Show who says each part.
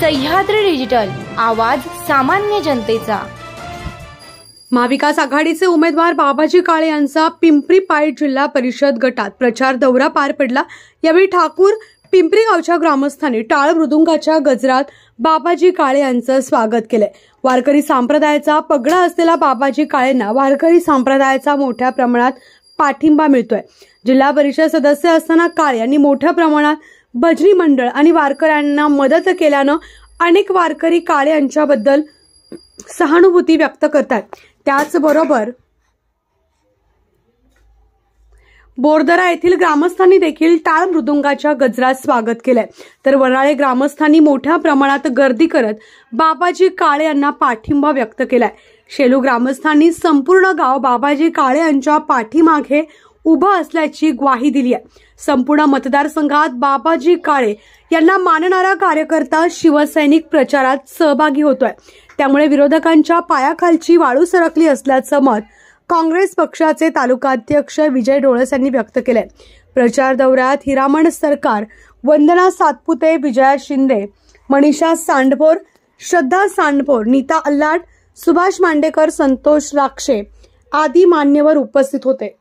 Speaker 1: Sahyadri digital, आवाज सामान्य जनतेचा।
Speaker 2: महाविकास आघाडीचे उमेदवार बाबाजी काळे यांचा पिंपरी पायट जिल्हा परिषद गटात प्रचार दौरा पार पडला। यावेळी ठाकूर पिंपरी गावच्या ग्रामस्थांनी टाळ मृदुंगाच्या गजरात बाबाजी काळे यांचं स्वागत केले। वारकरी संप्रदायाचा पगडा असलेला बाबाजी काळेंना वारकरी संप्रदायाचा मोठ्या प्रमाणात पाठिंबा मिळतोय। जिल्हा परिषद सदस्य असताना काळे यांनी मोठ्या प्रमाणात भजनी मंडळ आणि वारकऱ्यांना मदत केल्यानं अनेक वारकरी काळे यांच्याबद्दल सहानुभूती व्यक्त करतात। त्याचबरोबर बोरदरा येथील ग्रामस्थांनी देखील टाळ मृदुंगाच्या गजरात स्वागत केले, तर वराळे ग्रामस्थांनी मोठ्या प्रमाणात गर्दी करत बाबाजी काळे यांना पाठिंबा व्यक्त केलाय। शेलू ग्रामस्थांनी संपूर्ण गाव बाबाजी काळे यांच्या पाठीमागे उभा असल्याची ग्वाही दिली आहे। संपूर्ण मतदारसंघात बाबाजी काळे यांना मानणारा कार्यकर्ता शिवसैनिक प्रचारात सहभागी होतोय, त्यामुळे विरोधकांच्या पायाखालची वाळू सरकली असल्याचं मत काँग्रेस पक्षाचे तालुकाध्यक्ष विजय डोळस यांनी व्यक्त केलंय। प्रचार दौऱ्यात हिरामण सरकार, वंदना सातपुते, विजया शिंदे, मनीषा सांडभोर, श्रद्धा सांडभोर, नीता अल्लाट, सुभाष मांडेकर, संतोष राक्षे आदी मान्यवर उपस्थित होते।